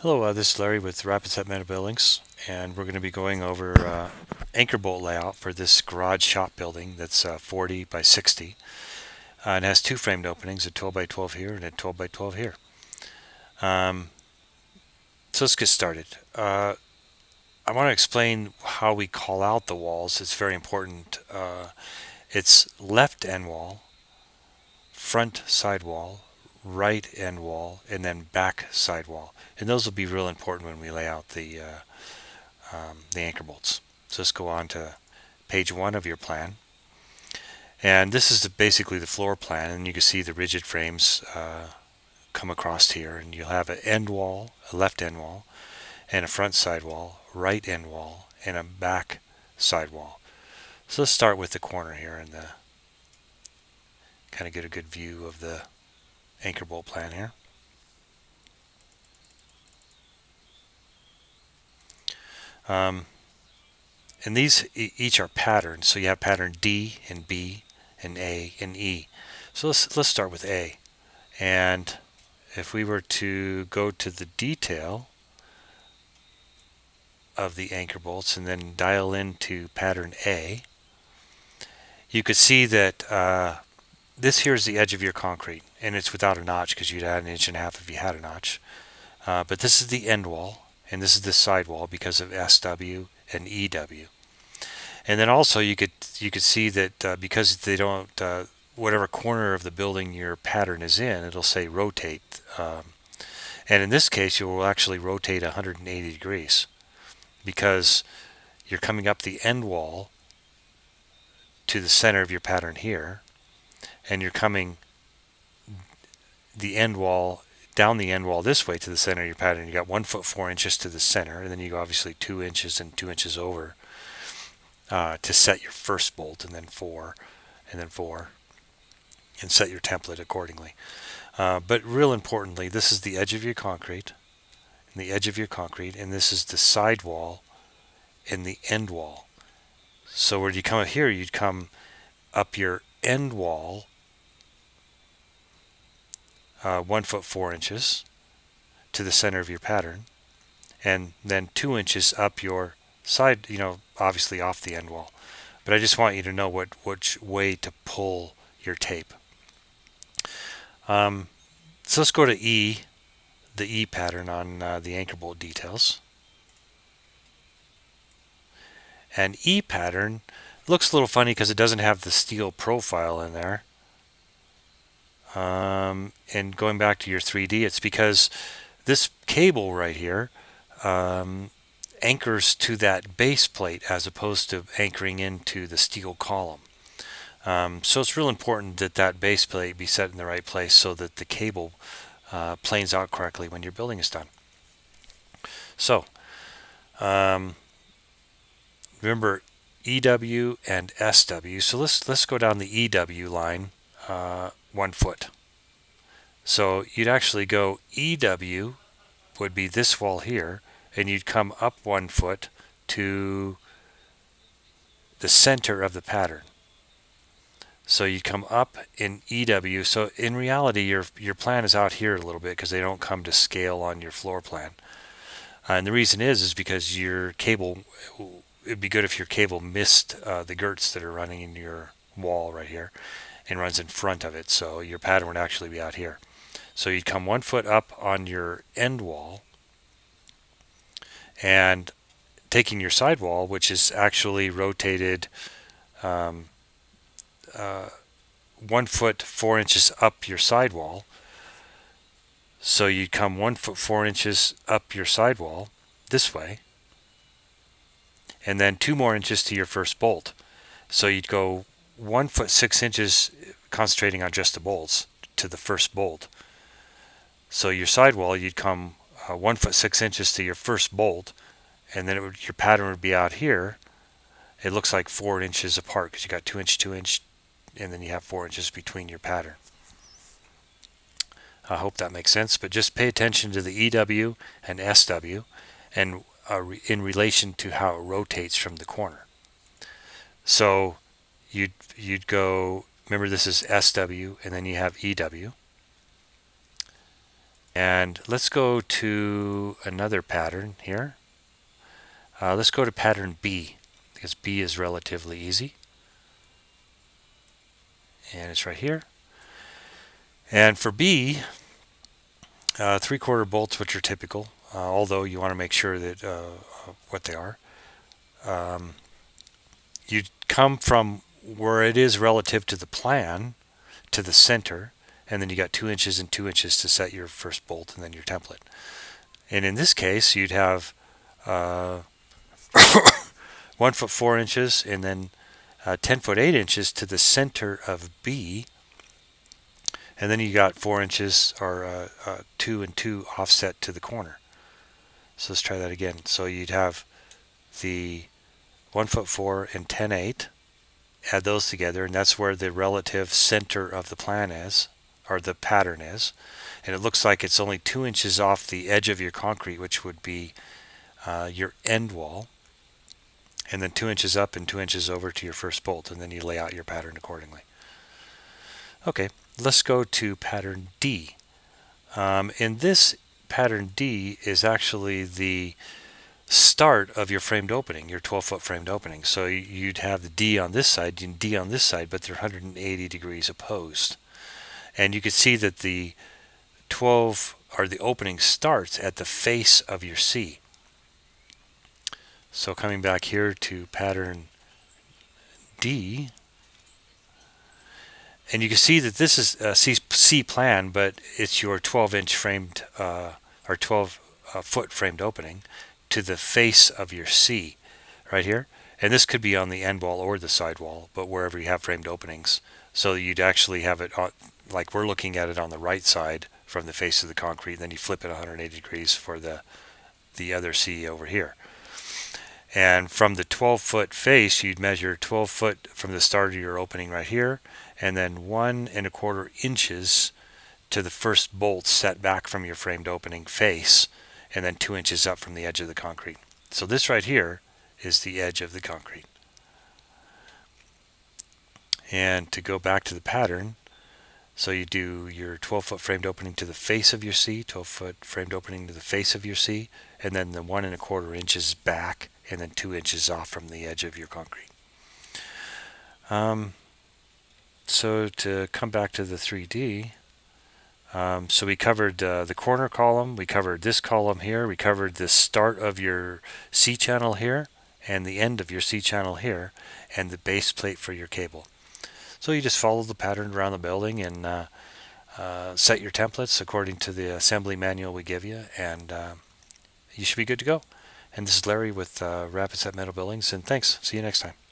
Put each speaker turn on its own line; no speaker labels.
Hello, this is Larry with Rapidset Metal Buildings, and we're going to be going over anchor bolt layout for this garage shop building that's 40 by 60. It has two framed openings, a 12 by 12 here and a 12 by 12 here. Um, so let's get started. I want to explain how we call out the walls. It's very important. It's left end wall, front side wall, right end wall, and then back side wall. And those will be real important when we lay out the anchor bolts. So let's go on to page 1 of your plan. And this is basically the floor plan, and you can see the rigid frames come across here, and you'll have an end wall, a left end wall, and a front side wall, right end wall, and a back side wall. So let's start with the corner here and kind of get a good view of the anchor bolt plan here. And these each are patterns, so you have pattern D and B and A and E. So let's start with A. And if we were to go to the detail of the anchor bolts and then dial into pattern A, you could see that this here is the edge of your concrete, and it's without a notch because you'd add 1.5 inches if you had a notch. But this is the end wall, and this is the side wall because of SW and EW. And then also you could see that because they don't whatever corner of the building your pattern is in, it'll say rotate. And in this case, you will actually rotate 180 degrees because you're coming up the end wall to the center of your pattern here, and you're coming the end wall down the end wall this way to the center of your pattern. You got 1 foot 4 inches to the center, and then you go obviously 2 inches and 2 inches over to set your first bolt, and then 4, and then 4, and set your template accordingly. But real importantly, this is the edge of your concrete, and the edge of your concrete, and this is the side wall and the end wall. So where you come up here, you'd come up your end wall 1 foot 4 inches to the center of your pattern, and then 2 inches up your side, obviously off the end wall. But I just want you to know which way to pull your tape. So let's go to E, the E pattern on the anchor bolt details. And E pattern looks a little funny because it doesn't have the steel profile in there. And going back to your 3D, it's because this cable right here anchors to that base plate as opposed to anchoring into the steel column. So it's real important that that base plate be set in the right place so that the cable planes out correctly when your building is done. So remember EW and SW. So let's go down the EW line 1 foot. So you'd actually go EW would be this wall here, and you'd come up 1 foot to the center of the pattern. So you'd come up in EW. So in reality, your plan is out here a little bit because they don't come to scale on your floor plan. And the reason is because your cable, it'd be good if your cable missed the girts that are running in your wall right here and runs in front of it. So your pattern would actually be out here. So you'd come 1 foot up on your end wall and taking your side wall, which is actually rotated 1 foot 4 inches up your sidewall. So you'd come 1 foot 4 inches up your sidewall this way, and then 2 more inches to your first bolt. So you'd go 1 foot 6 inches, concentrating on just the bolts, to the first bolt. So your sidewall, you'd come 1 foot 6 inches to your first bolt, and then your pattern would be out here. It looks like 4 inches apart because you got 2 inch, 2 inch, and then you have 4 inches between your pattern. I hope that makes sense, but just pay attention to the EW and SW and in relation to how it rotates from the corner. So you'd go, remember this is SW, and then you have EW. And let's go to another pattern here. Let's go to pattern B, because B is relatively easy. And it's right here. And for B, 3/4 bolts, which are typical, although you want to make sure that what they are. You come from where it is relative to the plan to the center, and then you got 2 inches and 2 inches to set your first bolt and then your template. And in this case, you'd have 1 foot 4 inches and then 10 foot 8 inches to the center of B, and then you got 4 inches or 2 and 2 offset to the corner. So let's try that again. So you'd have the 1 foot 4 and 10/8. Add those together, and that's where the relative center of the plan is, or the pattern is. And it looks like it's only 2 inches off the edge of your concrete, which would be your end wall, and then 2 inches up and 2 inches over to your first bolt, and then you lay out your pattern accordingly. Okay, let's go to pattern D. In this pattern D is actually the start of your framed opening, your 12-foot framed opening. So you'd have the D on this side and D on this side, but they're 180 degrees opposed. And you can see that the 12 or the opening starts at the face of your C. So coming back here to pattern D, and you can see that this is a C plan, but it's your 12-inch framed or 12-foot framed opening to the face of your C right here. And this could be on the end wall or the side wall, but wherever you have framed openings. So you'd actually have it on, like we're looking at it on the right side from the face of the concrete, and then you flip it 180 degrees for the other C over here. And from the 12-foot face, you'd measure 12 foot from the start of your opening right here, and then 1 1/4 inches to the first bolt set back from your framed opening face, and then 2 inches up from the edge of the concrete. So this right here is the edge of the concrete. And to go back to the pattern, so you do your 12-foot framed opening to the face of your C, 12-foot framed opening to the face of your C, and then the 1 1/4 inches back, and then 2 inches off from the edge of your concrete. So to come back to the 3D, so we covered the corner column, we covered this column here, we covered the start of your C channel here, and the end of your C channel here, and the base plate for your cable. So you just follow the pattern around the building and set your templates according to the assembly manual we give you, and you should be good to go. And this is Larry with Rapidset Metal Buildings, and thanks. See you next time.